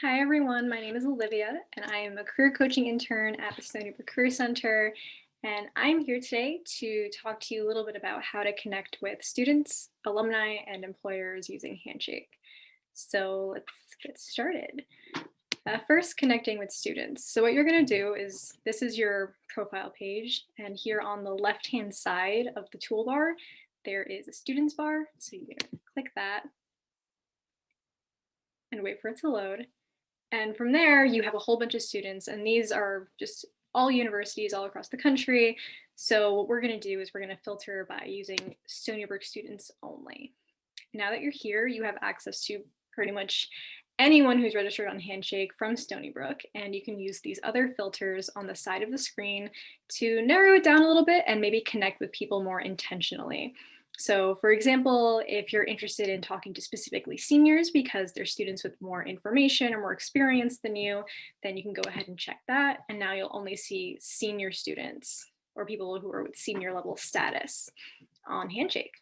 Hi everyone, my name is Olivia and I am a career coaching intern at the Stony Brook Career Center. And I'm here today to talk to you a little bit about how to connect with students, alumni, and employers using Handshake. So let's get started. First, connecting with students. So what you're going to do is, this is your profile page, and here on the left-hand side of the toolbar, there is a students bar. So you're going to click that and wait for it to load. And from there, you have a whole bunch of students, and these are just all universities all across the country. So what we're going to do is we're going to filter by using Stony Brook students only. Now that you're here, you have access to pretty much anyone who's registered on Handshake from Stony Brook, and you can use these other filters on the side of the screen to narrow it down a little bit and maybe connect with people more intentionally. So for example, if you're interested in talking to specifically seniors because they're students with more information or more experience than you, then you can go ahead and check that. And now you'll only see senior students or people who are with senior level status on Handshake.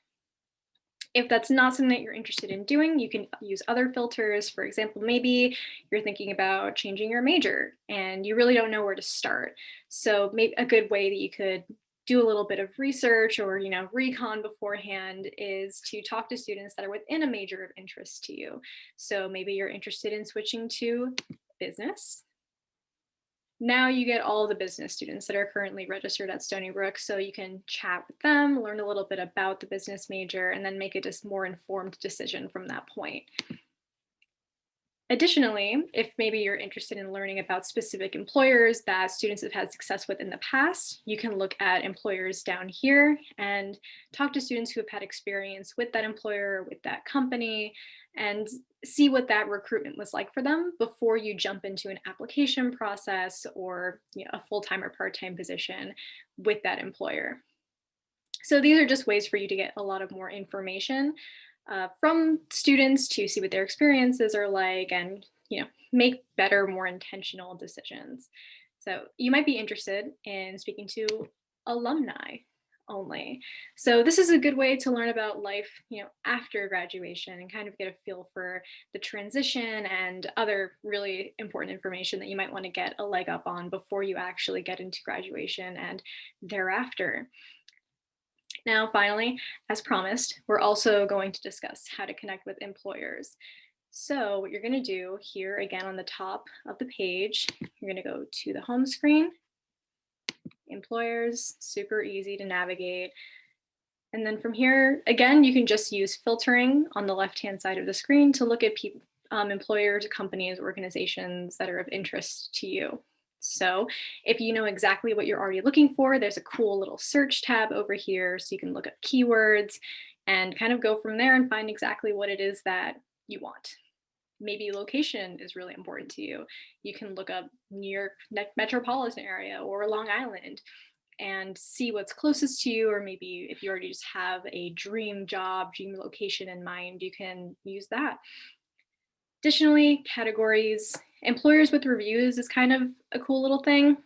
If that's not something that you're interested in doing, you can use other filters. For example, maybe you're thinking about changing your major and you really don't know where to start. So maybe a good way that you could do a little bit of research or recon beforehand is to talk to students that are within a major of interest to you. So maybe you're interested in switching to business. Now you get all the business students that are currently registered at Stony Brook, so you can chat with them, learn a little bit about the business major, and then make a just more informed decision from that point. Additionally, if maybe you're interested in learning about specific employers that students have had success with in the past, you can look at employers down here and talk to students who have had experience with that employer, with that company, and see what that recruitment was like for them before you jump into an application process or a full-time or part-time position with that employer. So these are just ways for you to get a lot of more information from students to see what their experiences are like and make better, more intentional decisions. So you might be interested in speaking to alumni only. So this is a good way to learn about life, after graduation and kind of get a feel for the transition and other really important information that you might want to get a leg up on before you actually get into graduation and thereafter. Now, finally, as promised, we're also going to discuss how to connect with employers. So what you're going to do here, again, on the top of the page, you're going to go to the home screen, employers, super easy to navigate. And then from here, again, you can just use filtering on the left-hand side of the screen to look at employers, companies, organizations that are of interest to you. So if you know exactly what you're already looking for, there's a cool little search tab over here. So you can look up keywords and kind of go from there and find exactly what it is that you want. Maybe location is really important to you. You can look up New York metropolitan area or Long Island and see what's closest to you, or maybe if you already just have a dream job, dream location in mind, you can use that. Additionally, categories, employers with reviews is kind of a cool little thing.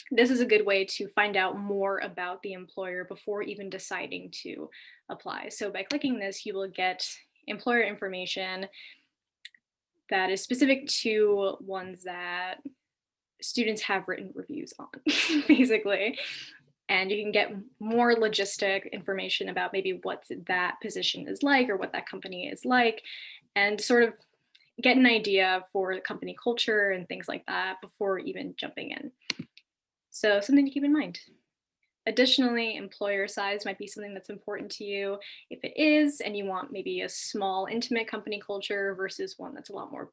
This is a good way to find out more about the employer before even deciding to apply. So by clicking this, you will get employer information that is specific to ones that students have written reviews on, basically. And you can get more logistic information about maybe what that position is like or what that company is like, and sort of get an idea for company culture and things like that before even jumping in. So something to keep in mind. Additionally, employer size might be something that's important to you. If it is, and you want maybe a small, intimate company culture versus one that's a lot more,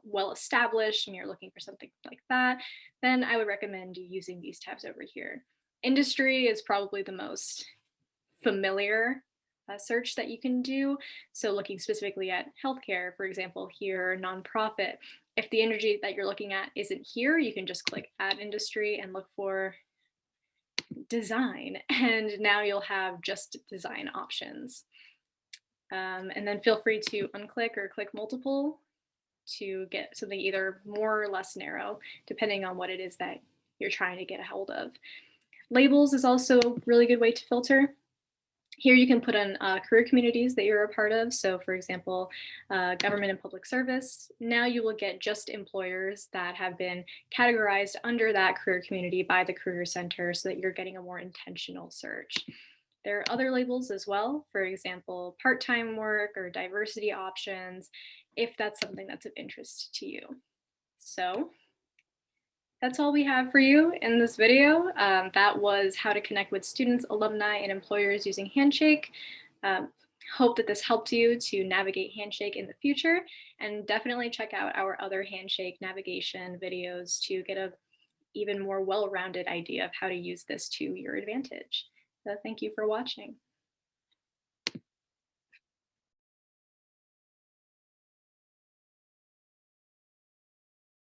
well established, and you're looking for something like that, then I would recommend using these tabs over here. Industry is probably the most familiar search that you can do. So looking specifically at healthcare, for example, here, nonprofit. If the industry that you're looking at isn't here, you can just click add industry and look for design. And now you'll have just design options. And then feel free to unclick or click multiple to get something either more or less narrow, depending on what it is that you're trying to get a hold of. Labels is also a really good way to filter. Here you can put in career communities that you're a part of. So for example, government and public service. Now you will get just employers that have been categorized under that career community by the Career Center so that you're getting a more intentional search. There are other labels as well, for example, part-time work or diversity options, if that's something that's of interest to you. So that's all we have for you in this video. That was how to connect with students, alumni, and employers using Handshake. Hope that this helped you to navigate Handshake in the future, and definitely check out our other Handshake navigation videos to get a even more well-rounded idea of how to use this to your advantage. So thank you for watching.